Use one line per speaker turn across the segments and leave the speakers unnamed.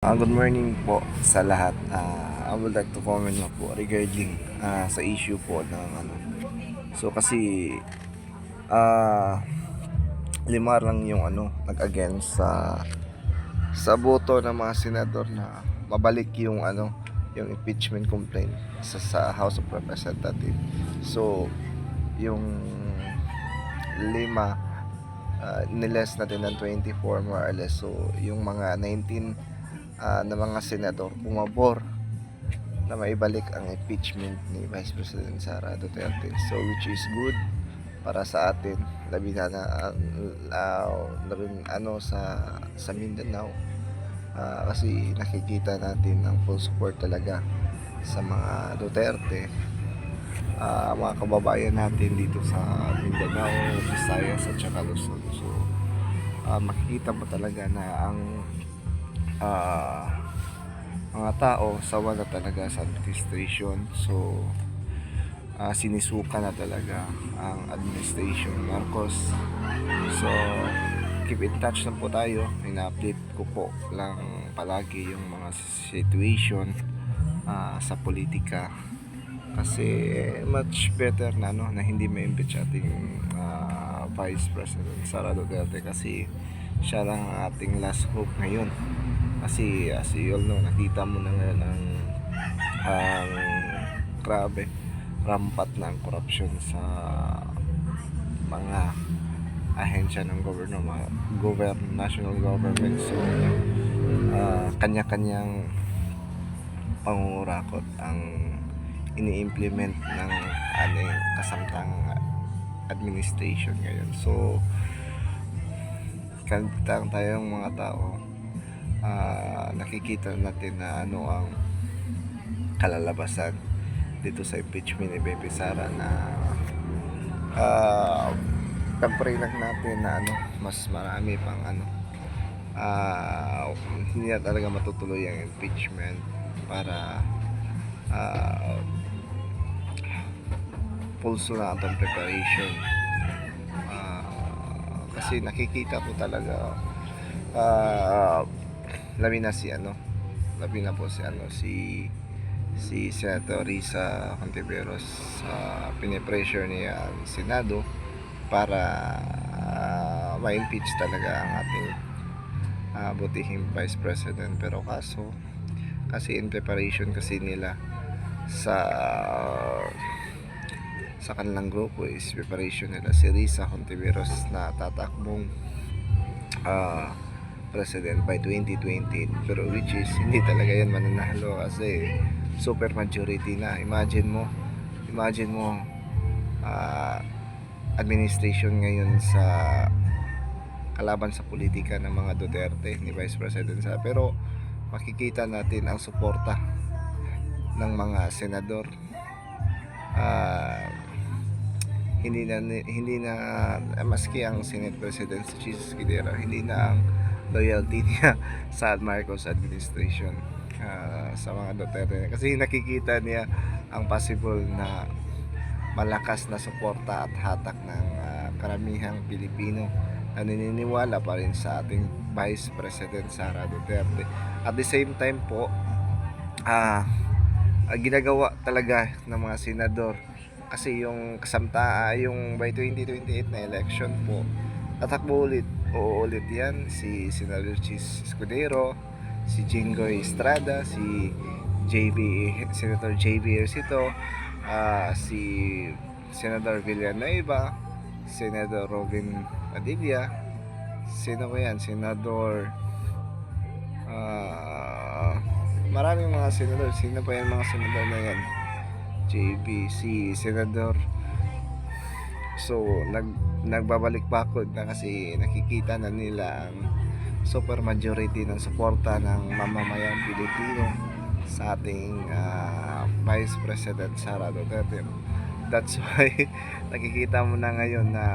Good morning po sa lahat. I would like to comment na po regarding sa issue po ng ano. So kasi ah lima lang yung nag-against sa boto ng mga senador na mabalik yung yung impeachment complaint sa House of Representatives. So yung lima niles natin ng 24 more or less. So yung mga 19 na mga senador pumabor na maibalik ang impeachment ni Vice President Sara Duterte. So which is good para sa atin, labi na sa Mindanao. Kasi nakikita natin ang full support talaga sa mga Duterte, mga kababayan natin dito sa Mindanao, Visayas at saka Luzon. So makikita mo talaga na ang mga tao sawa na talaga sa administration. So sinisuka na talaga ang administration Marcos. So keep in touch lang po tayo, ina-update ko po lang palagi yung mga situation sa politika, kasi much better na na hindi ma-impeach ating Vice President Sara Duterte, kasi siya lang ang ating last hope ngayon. Kasi as you all know, nakita mo na ngayon ang grabe rampat na ang korupsyon sa mga ahensya ng national government. So kanya-kanyang pangungurakot ang ini-implement ng kasamtang administration ngayon. So kantang tayong mga tao, nakikita natin na ano ang kalalabasan dito sa impeachment ni Bebe Sara, na pag-pray lang natin na mas marami pang hindi na talaga matutuloy ang impeachment para pulso na atong preparation. Kasi nakikita ko talaga labi na si Senator Risa Hontiveros, pinipressure niya ang Senado para ma-impeach talaga ang ating butihing Vice President. Pero kasi in preparation kasi nila sa kanilang grupo is preparation nila si Risa Hontiveros na tatakbong president by 2020, pero which is hindi talaga yan mananalo kasi super majority na. Imagine mo administration ngayon sa kalaban sa politika ng mga Duterte ni Vice President sa, pero makikita natin ang suporta ng mga senador. Hindi na maski ang Senate President si Jesus Escudero, hindi na ang loyalty niya sa Marcos administration sa mga Duterte, kasi nakikita niya ang possible na malakas na suporta at hatak ng karamihang Pilipino na naniniwala pa rin sa ating Vice President Sara Duterte. At the same time po, ginagawa talaga ng mga senador, kasi yung yung by 2028 na election po, tatakbo ulit yan si Senador Chis Escudero, si Jinggoy Estrada, si Senator JB Ejercito, si Senador Villanueva, Senador Robin Padilla, Senador maraming mga senador. Sino pa yan mga senador na yan? JB, Senador. So nagbabalik bakod na, kasi nakikita na nila ang super majority ng suporta ng mamamayang Pilipino sa ating Vice President Sara Duterte. That's why nakikita mo na ngayon na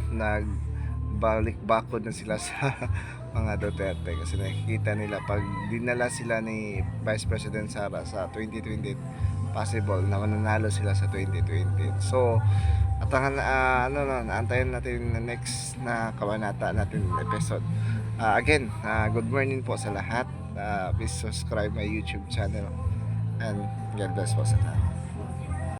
nagbalik bakod na sila sa mga Duterte, kasi nakikita nila pag dinala sila ni Vice President Sara sa 2020, possible na mananalo sila sa 2020. So At ang naantayin natin na next na kabanata natin episode. Again, good morning po sa lahat. Please subscribe my YouTube channel and God bless po sa lahat.